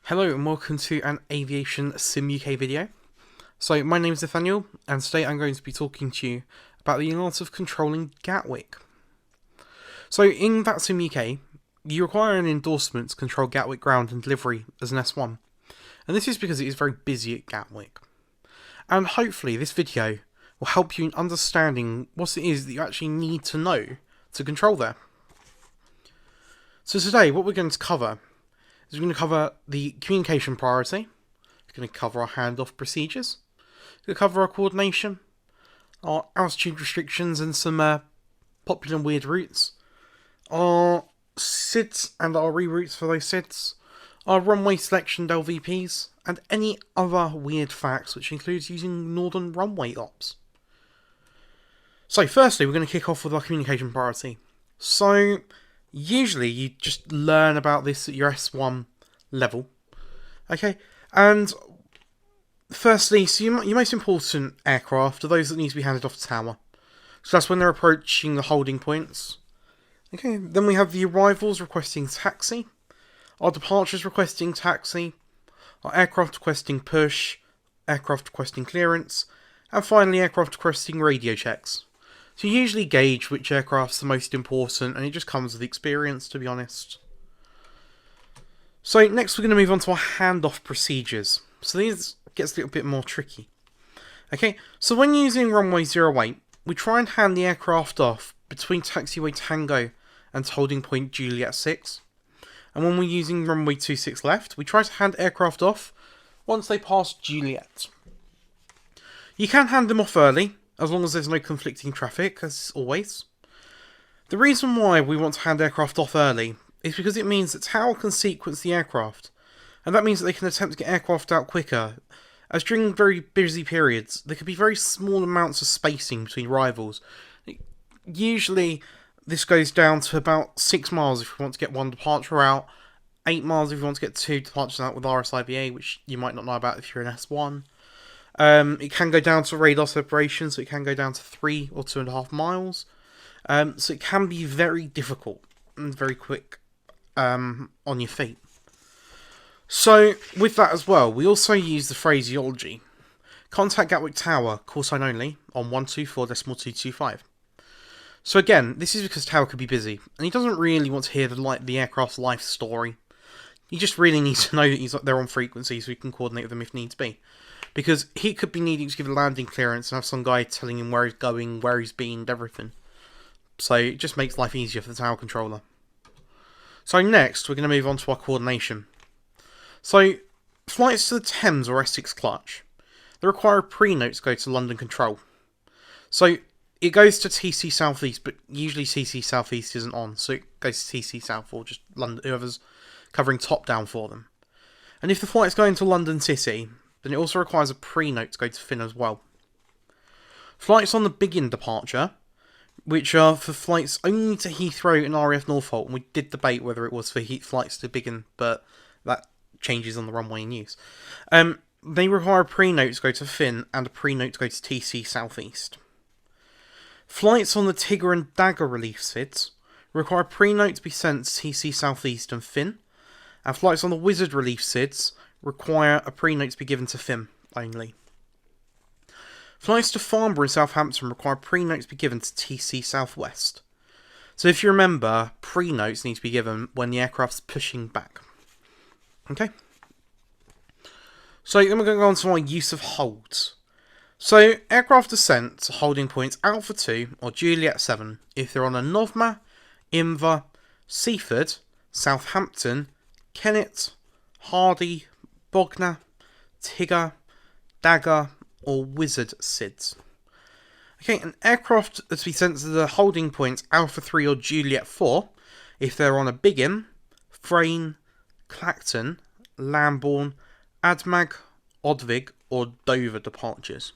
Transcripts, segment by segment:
Hello and welcome to an Aviation Sim UK video. So my name is Nathaniel and today I'm going to be talking to you about the art of controlling Gatwick. So in that Sim UK, you require an endorsement to control Gatwick ground and delivery as an S1. And this is because it is very busy at Gatwick. And hopefully this video will help you in understanding what it is that you actually need to know to control there. So today what we're going to cover is we're going to cover the communication priority, we're going to cover our handoff procedures, we're going to cover our coordination, our altitude restrictions and some popular and weird routes, our SIDs and our reroutes for those SIDs, our runway selection LVPs, and any other weird facts, which includes using Northern Runway ops. So firstly, we're going to kick off with our communication priority. So usually you just learn about this at your S1 level. Okay, and firstly, so your most important aircraft are those that need to be handed off the tower. So that's when they're approaching the holding points. Okay, then we have the arrivals requesting taxi, our departures requesting taxi, our aircraft requesting push, aircraft requesting clearance, and finally aircraft requesting radio checks. So you usually gauge which aircraft's the most important, and it just comes with experience, to be honest. So next we're going to move on to our handoff procedures. So these gets a little bit more tricky. Okay, so when using runway 08, we try and hand the aircraft off between taxiway Tango and holding point Juliet 6. And when we're using runway 26 left, we try to hand aircraft off once they pass Juliet. You can hand them off early, as long as there's no conflicting traffic, as always. The reason why we want to hand aircraft off early is because it means that tower can sequence the aircraft, and that means that they can attempt to get aircraft out quicker, as during very busy periods, there could be very small amounts of spacing between rivals. Usually, this goes down to about 6 miles if you want to get one departure out, 8 miles if you want to get 2 departures out with RSIBA, which you might not know about if you're an S1. It can go down to radar separation, so it can go down to 3 or 2.5 miles. So it can be very difficult and very quick on your feet. So with that as well, we also use the phraseology. Contact Gatwick Tower, call sign only, on 124.225. So again, this is because Tower could be busy, and he doesn't really want to hear the aircraft's life story. He just really needs to know that they're on frequency so he can coordinate with them if needs be. Because he could be needing to give a landing clearance and have some guy telling him where he's going, where he's been, everything. So it just makes life easier for the tower controller. So next, we're going to move on to our coordination. So, flights to the Thames or Essex Clutch, they require a pre-note to go to London Control. So, it goes to TC Southeast, but usually TC Southeast isn't on, so it goes to TC South or just London, whoever's covering top down for them. And if the flight's going to London City, then it also requires a pre-note to go to Finn as well. Flights on the Biggin departure, which are for flights only to Heathrow and RAF Norfolk, and we did debate whether it was for flights to Biggin, but that changes on the runway in use. They require a pre-note to go to Finn and a pre-note to go to TC Southeast. Flights on the Tigger and Dagger relief SIDs require a pre-note to be sent to TC Southeast and Finn, and flights on the Wizard relief SIDs require a pre-note to be given to Finn only. Flights to Farnborough and Southampton require pre-notes to be given to TC Southwest. So if you remember, pre-notes need to be given when the aircraft's pushing back. Okay. So then we're going to go on to our use of holds. So aircraft are sent to holding points Alpha 2 or Juliet 7 if they're on a Novma, Imva, Seaford, Southampton, Kennet, Hardy, Bognor, Tigger, Dagger, or Wizard SIDs. Okay, an aircraft are to be sent to the holding points Alpha 3 or Juliet 4 if they're on a Biggin, Frayne, Clacton, Lambourne, Admag, Odvig, or Dover departures.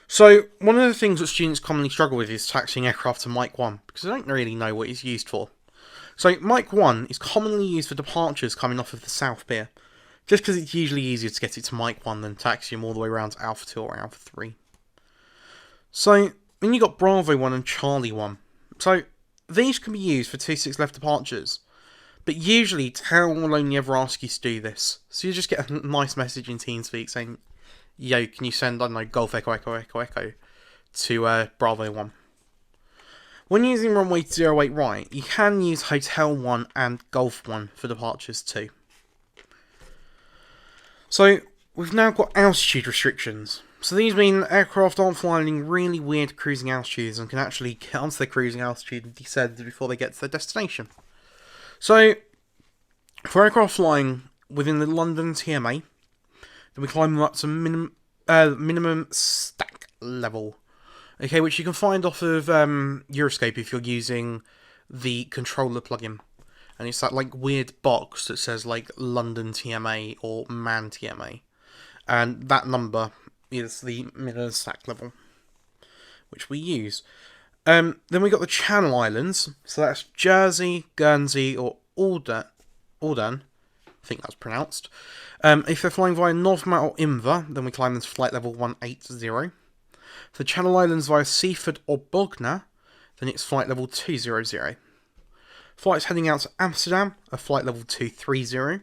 So, one of the things that students commonly struggle with is taxiing aircraft to Mike 1, because they don't really know what it's used for. So, Mike 1 is commonly used for departures coming off of the South Pier, just because it's usually easier to get it to Mike 1 than taxi them all the way around to Alpha 2 or Alpha 3. So, then you've got Bravo 1 and Charlie 1. So, these can be used for 26 left departures, But usually, Tower will only ever ask you to do this. So you just get a nice message in TeamSpeak saying, yo, can you send, I don't know, Golf Echo Echo Echo Echo to Bravo 1. When using runway 08 right, you can use Hotel 1 and Golf 1 for departures too. So, we've now got altitude restrictions. So these mean aircraft aren't flying really weird cruising altitudes and can actually get onto their cruising altitude and descend before they get to their destination. So, for aircraft flying within the London TMA, then we climb them up to minimum stack level. Okay, which you can find off of Euroscope if you're using the controller plugin. And it's that like weird box that says like London TMA or Man TMA. And that number is the minimum stack level, which we use. Then we got the Channel Islands. So that's Jersey, Guernsey, or Alden. I think that's pronounced. If they're flying via Novmat or Imva, then we climb them to flight level 180. For the Channel Islands via Seaford or Bognor, then it's flight level 200. Flights heading out to Amsterdam are flight level 230.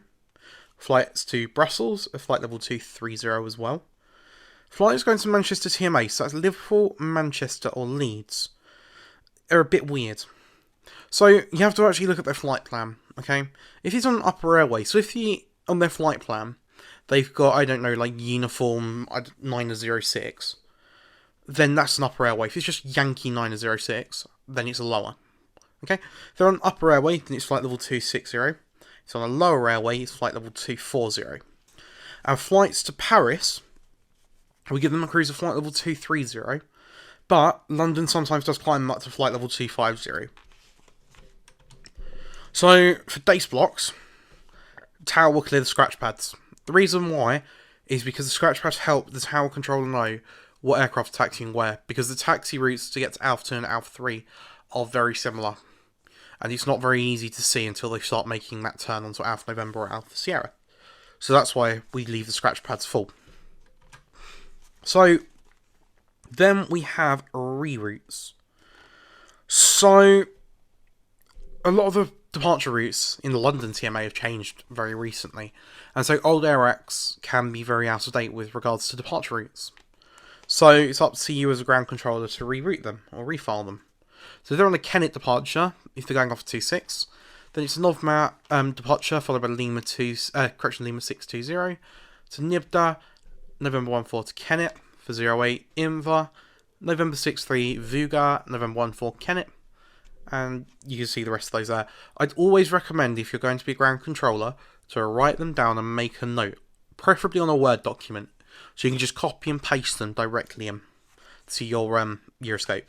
Flights to Brussels are flight level 230 as well. Flights going to Manchester TMA, so that's Liverpool, Manchester or Leeds, are a bit weird. So you have to actually look at their flight plan, okay? If it's on an upper airway, so if on their flight plan, they've got, I don't know, like Uniform 906, then that's an upper airway. If it's just Yankee 906, then it's a lower. Okay? If they're on upper airway, then it's flight level 260. If it's on a lower airway, it's flight level 240. And flights to Paris, we give them a cruise of flight level 230, but London sometimes does climb up to flight level 250. So, for dace blocks, Tower will clear the scratch pads. The reason why is because the scratch pads help the Tower controller know what aircraft are taxiing where, because the taxi routes to get to Alpha 2 and Alpha 3 are very similar. And it's not very easy to see until they start making that turn onto Alpha November or Alpha Sierra. So that's why we leave the scratch pads full. So, then we have reroutes. So, a lot of the departure routes in the London TMA have changed very recently. And so old AirX can be very out of date with regards to departure routes. So it's up to you as a ground controller to reroute them or refile them. So if they're on a Kennet departure, if they're going off 26, then it's a Novmat departure followed by Lima 620 to Nibda, November 14 to Kennet for 08 Imva, November 63 Vuga, November 14 Kennet, and you can see the rest of those there. I'd always recommend, if you're going to be a ground controller, to write them down and make a note, preferably on a Word document, so you can just copy and paste them directly in to your Euroscope.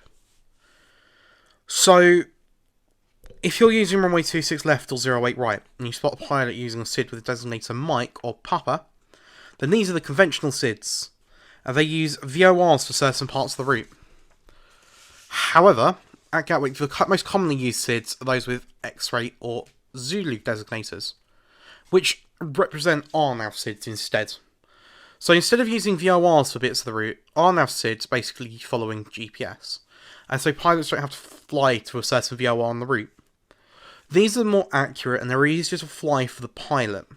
So, if you're using runway 26 left or 08 right, and you spot a pilot using a SID with a designator Mike or Papa, then these are the conventional SIDs, and they use VORs for certain parts of the route. However, at Gatwick, the most commonly used SIDs are those with X-ray or Zulu designators, which represent RNAV SIDs instead. So instead of using VORs for bits of the route, RNAV SIDs basically following GPS, and so pilots don't have to fly to a certain VOR on the route. These are more accurate and they're easier to fly for the pilot,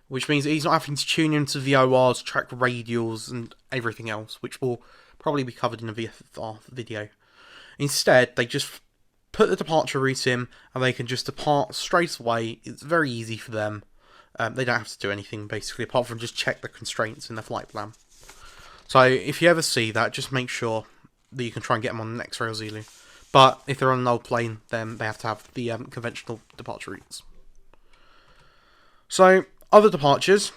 which means that he's not having to tune into VORs, track radials and everything else, which will probably be covered in a VFR video. Instead, they just put the departure route in and they can just depart straight away. It's very easy for them. They don't have to do anything basically apart from just check the constraints in their flight plan. So if you ever see that, just make sure that you can try and get them on an X-ray or Zulu. But if they're on an old plane, then they have to have the conventional departure routes. So, other departures.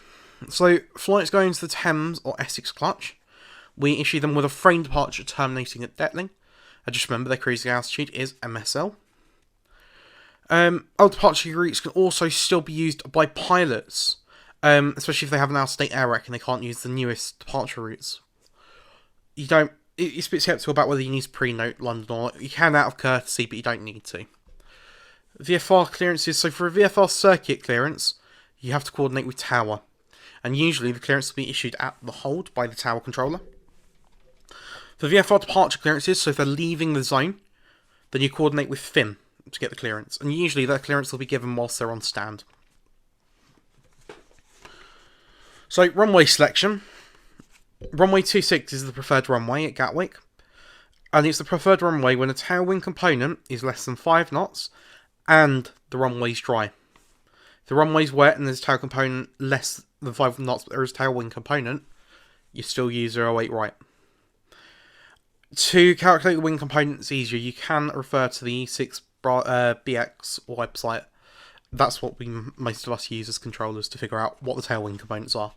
So, flights going to the Thames or Essex Clutch, we issue them with a frame departure terminating at Detling. And just remember their cruising altitude is MSL. Other departure routes can also still be used by pilots, especially if they have an out-of-state AirRec and they can't use the newest departure routes. It's a bit skeptical about whether you need to pre-note London or you can out of courtesy, but you don't need to. VFR clearances. So for a VFR circuit clearance, you have to coordinate with Tower. And usually the clearance will be issued at the hold by the Tower controller. For VFR departure clearances, so if they're leaving the zone, then you coordinate with FIM. to get the clearance. And usually that clearance will be given whilst they're on stand. So, runway selection. Runway 26 is the preferred runway at Gatwick. And it's the preferred runway when the tailwind component is less than 5 knots and the runway's dry. If the runway's wet and there's a tail component less than 5 knots but there is a tailwind component, you still use 08 right. To calculate the wind components easier, you can refer to the E6 BX website. That's what most of us use as controllers to figure out what the tailwind components are,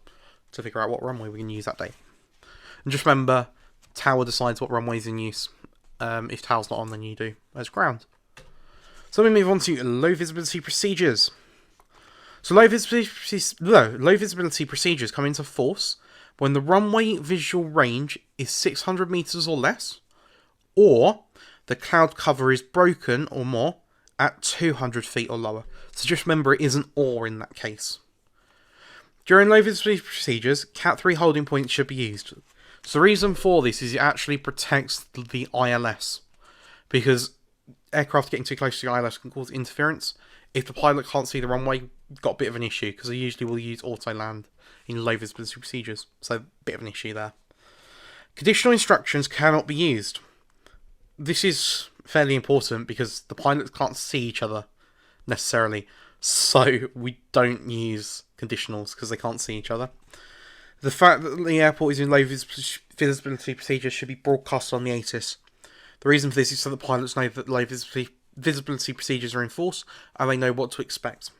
to figure out what runway we can use that day. And just remember, tower decides what runway's in use. If tower's not on, then you do as ground. So we move on to low visibility procedures. So low visibility procedures come into force when the runway visual range is 600 meters or less, or the cloud cover is broken or more at 200 feet or lower. So just remember, it isn't or in that case. During low visibility procedures, Cat 3 holding points should be used. So the reason for this is it actually protects the ILS, because aircraft getting too close to the ILS can cause interference. If the pilot can't see the runway, got a bit of an issue, because they usually will use auto land in low visibility procedures, so a bit of an issue there. Conditional instructions cannot be used. This is fairly important because the pilots can't see each other necessarily, so we don't use conditionals because they can't see each other. The fact that the airport is in low visibility procedures should be broadcast on the ATIS. The reason for this is so the pilots know that low visibility procedures are in force and they know what to expect.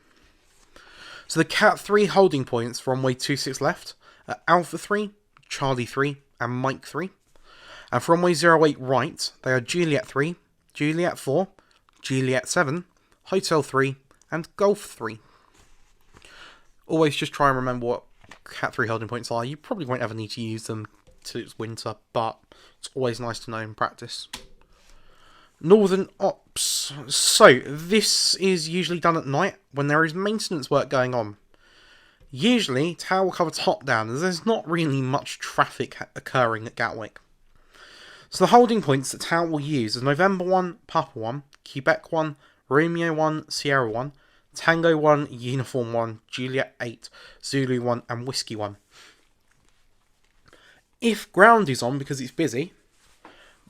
So the Cat 3 holding points for runway 26 left are Alpha 3, Charlie 3 and Mike 3. And for runway 08 right, they are Juliet 3, Juliet 4, Juliet 7, Hotel 3 and Golf 3. Always just try and remember what Cat 3 holding points are. You probably won't ever need to use them till it's winter, but it's always nice to know in practice. Northern Ops. So, this is usually done at night when there is maintenance work going on. Usually, tower will cover top down, as there's not really much traffic occurring at Gatwick. So the holding points that tower will use is November 1, Papa 1, Quebec 1, Romeo 1, Sierra 1, Tango 1, Uniform 1, Juliet 8, Zulu 1 and Whiskey 1. If ground is on because it's busy,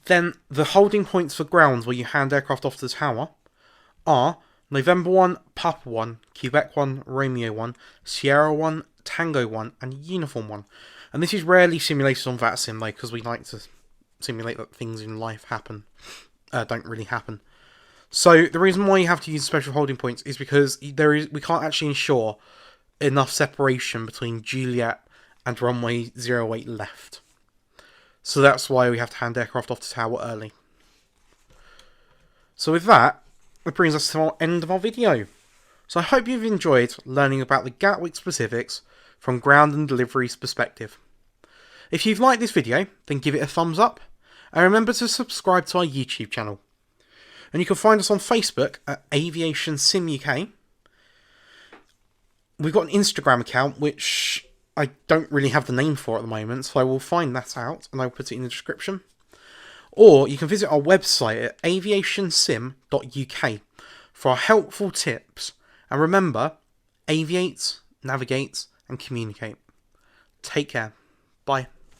then the holding points for grounds where you hand aircraft off to the tower are November 1, Papa 1, Quebec 1, Romeo 1, Sierra 1, Tango 1 and Uniform 1. And this is rarely simulated on VATSIM though, because we like to simulate that things in life don't really happen. So the reason why you have to use special holding points is because we can't actually ensure enough separation between Juliet and runway 08 left. So that's why we have to hand aircraft off to tower early. So with that, it brings us to the end of our video. So I hope you've enjoyed learning about the Gatwick specifics from ground and deliveries perspective. If you've liked this video, then give it a thumbs up, and remember to subscribe to our YouTube channel. And you can find us on Facebook at Aviation Sim UK. We've got an Instagram account, which I don't really have the name for at the moment, so I will find that out and I'll put it in the description. Or you can visit our website at aviationsim.uk for our helpful tips. And remember, aviate, navigate and communicate. Take care. Bye.